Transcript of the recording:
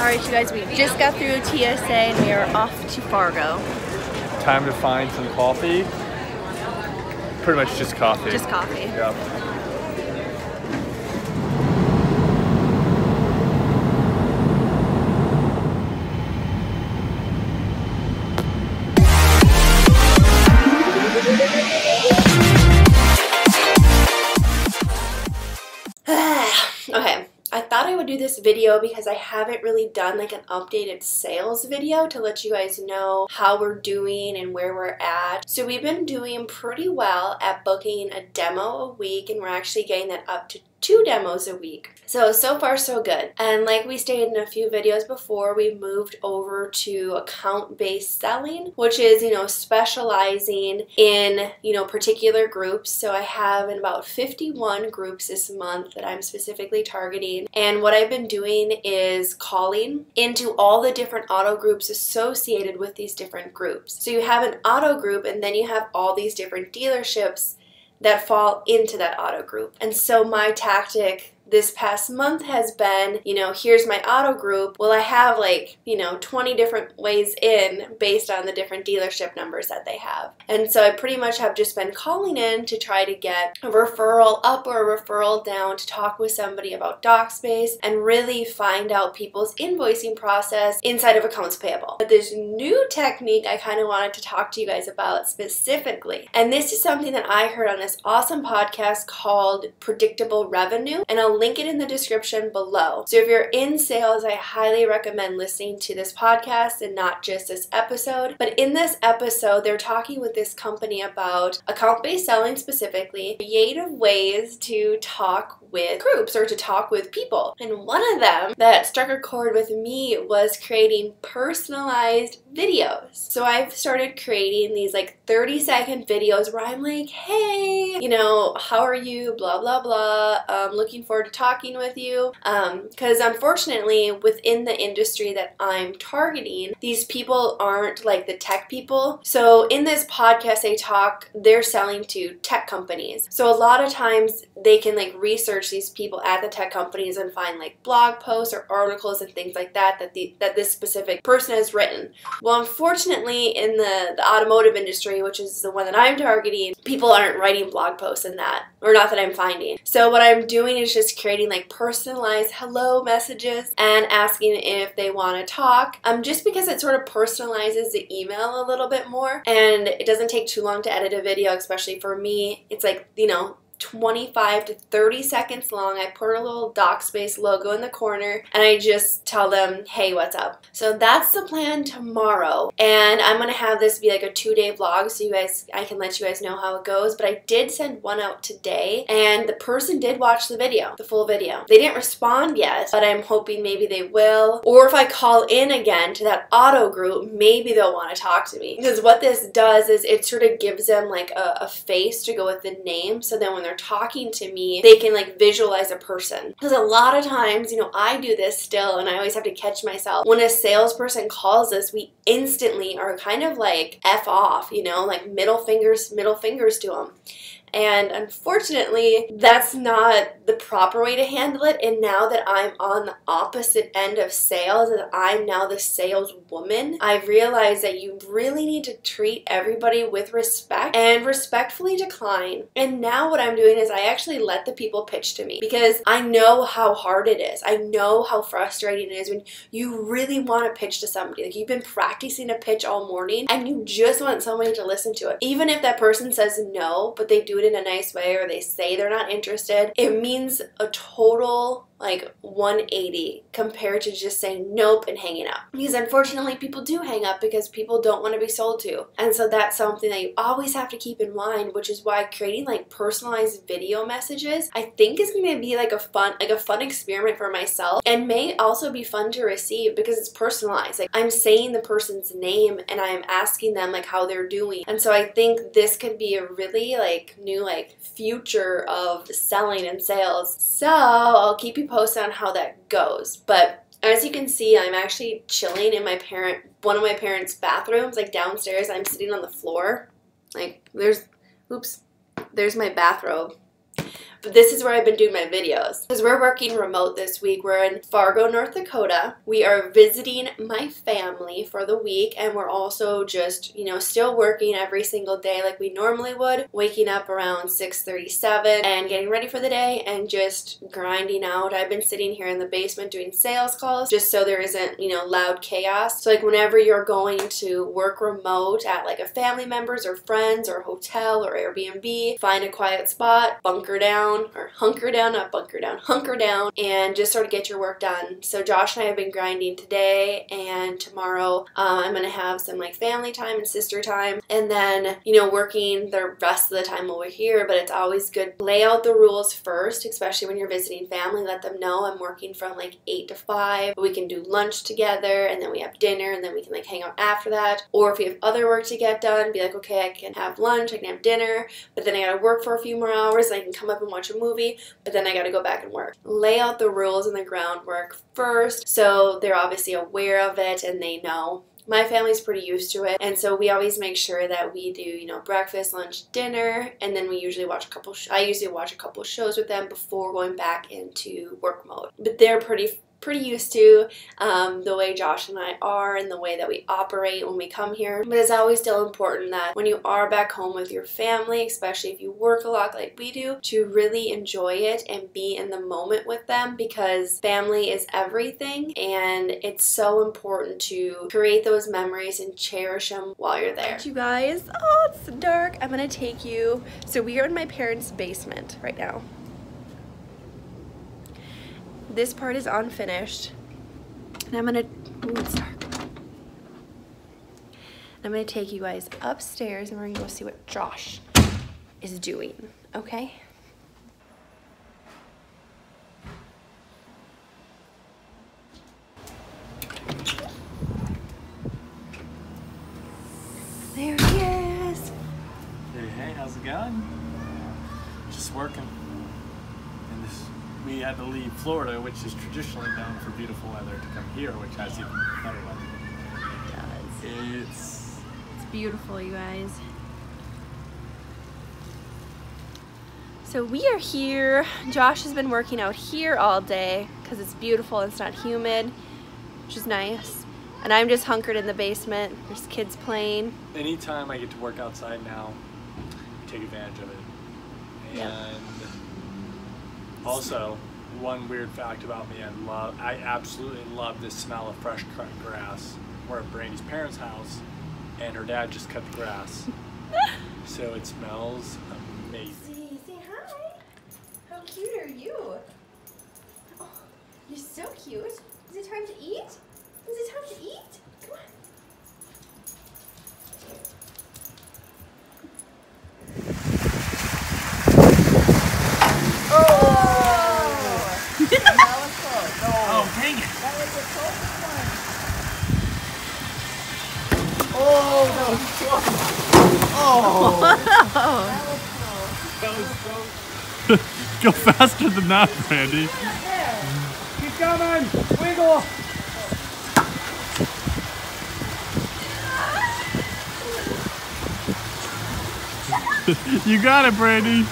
Alright, you guys, we just got through TSA and we are off to Fargo. Time to find some coffee. Pretty much just coffee. Just coffee. Yep. Okay, I thought I would do this video because I haven't really done like an updated sales video to let you guys know how we're doing and where we're at. So we've been doing pretty well at booking a demo a week, and we're actually getting that up to 2 demos a week. So far so good. And like we stated in a few videos before, we moved over to account-based selling, which is, specializing in, particular groups. So I have about 51 groups this month that I'm specifically targeting. And what I've been doing is calling into all the different auto groups associated with these different groups. So you have an auto group, and then you have all these different dealerships that fall into that auto group. And so my tactic this past month has been, here's my auto group. Well, I have 20 different ways in based on the different dealership numbers that they have. And so I pretty much have just been calling in to try to get a referral up or a referral down to talk with somebody about doc space and really find out people's invoicing process inside of accounts payable. But this new technique I kind of wanted to talk to you guys about specifically. And this is something that I heard on this awesome podcast called Predictable Revenue, and I'll link it in the description below. So if you're in sales, I highly recommend listening to this podcast and not just this episode. But in this episode, they're talking with this company about account-based selling specifically, creative ways to talk with groups or to talk with people. And one of them that struck a chord with me was creating personalized videos. So I've started creating these 30-second videos where I'm like, hey, how are you? Blah, blah, blah. Looking forward to talking with you. Because unfortunately, within the industry that I'm targeting, these people aren't like the tech people. So in this podcast, they're selling to tech companies. So a lot of times they can research these people at the tech companies and find blog posts or articles and things like that that this specific person has written. Well, unfortunately, in the automotive industry, which is the one that I'm targeting, people aren't writing blog posts in that, or not that I'm finding. So what I'm doing is just creating personalized hello messages and asking if they want to talk, just because it sort of personalizes the email a little bit more, and it doesn't take too long to edit a video, especially for me. It's 25 to 30 seconds long. I put a little doc space logo in the corner and I just tell them, hey, what's up? So that's the plan tomorrow, and I'm gonna have this be a 2-day vlog so I can let you guys know how it goes. But I did send one out today, and the person did watch the full video. They didn't respond yet, but I'm hoping maybe they will, or if I call in again to that auto group, maybe they'll want to talk to me. Because what this does is it sort of gives them a face to go with the name, so then when they're talking to me, they can visualize a person. Because a lot of times, I do this still, and I always have to catch myself. When a salesperson calls us, we instantly are kind of F off, middle fingers to them. And unfortunately, that's not the proper way to handle it. And now that I'm on the opposite end of sales, and I'm now the saleswoman, I've realized that you really need to treat everybody with respect and respectfully decline. And now what I'm doing is I actually let the people pitch to me, because I know how hard it is. I know how frustrating it is when you really want to pitch to somebody. You've been practicing a pitch all morning and you just want somebody to listen to it. Even if that person says no, but they do it in a nice way, or they say they're not interested, it means a total 180 compared to just saying nope and hanging up. Because unfortunately, people do hang up because people don't want to be sold to. And so that's something that you always have to keep in mind, which is why creating personalized video messages, I think, is going to be a fun experiment for myself, and may also be fun to receive because it's personalized. I'm saying the person's name and I'm asking them how they're doing. And so I think this could be a really new future of selling and sales. So I'll keep you posted on how that goes. But as you can see, I'm actually chilling in one of my parents' bathrooms, downstairs. I'm sitting on the floor. There's my bathrobe. But this is where I've been doing my videos. Because we're working remote this week. We're in Fargo, North Dakota. We are visiting my family for the week, and we're also just, you know, still working every single day like we normally would, waking up around 6:37 and getting ready for the day and just grinding out. I've been sitting here in the basement doing sales calls just so there isn't, you know, loud chaos. So like whenever you're going to work remote at like a family member's or friends or hotel or Airbnb, find a quiet spot, bunker down, or hunker down, not bunker down, hunker down, and just sort of get your work done. So Josh and I have been grinding today, and tomorrow I'm gonna have some like family time and sister time, and then, you know, working the rest of the time while we're here. But it's always good to lay out the rules first, especially when you're visiting family. Let them know I'm working from like 8 to 5, but we can do lunch together, and then we have dinner, and then we can like hang out after that. Or if we have other work to get done, be like, okay, I can have lunch, I can have dinner, but then I gotta work for a few more hours, and I can come up and watch a movie, but then I gotta go back and work. Lay out the rules and the groundwork first, so they're obviously aware of it and they know. My family's pretty used to it, and so we always make sure that we do, you know, breakfast, lunch, dinner, and then we usually watch a couple. I usually watch a couple shows with them before going back into work mode. But they're pretty used to the way Josh and I are and the way that we operate when we come here. But it's always still important that when you are back home with your family, especially if you work a lot like we do, to really enjoy it and be in the moment with them, because family is everything, and it's so important to create those memories and cherish them while you're there. You guys, oh, it's dark. I'm gonna take you. So we are in my parents' basement right now. This part is unfinished, and I'm gonna, ooh, it's dark. I'm gonna take you guys upstairs, and we're gonna go see what Josh is doing, okay? There he is. Hey, how's it going? Just working. We had to leave Florida, which is traditionally known for beautiful weather, to come here, which has even better weather. It does. It's beautiful, you guys. So we are here. Josh has been working out here all day because it's beautiful and it's not humid, which is nice. And I'm just hunkered in the basement. There's kids playing. Anytime I get to work outside now, I take advantage of it. And yep. Also, one weird fact about me, I absolutely love the smell of fresh cut grass. We're at Brandy's parents' house, and her dad just cut the grass. So it smells amazing. Say hi. How cute are you? Oh, you're so cute. Is it time to eat? Is it time to eat? Come on. That was close. No. Oh, dang it. That was the closest one. Oh, that was close. Oh. That was close. Go faster than that, Brandy. There. Keep coming. Wiggle. You got it, Brandy.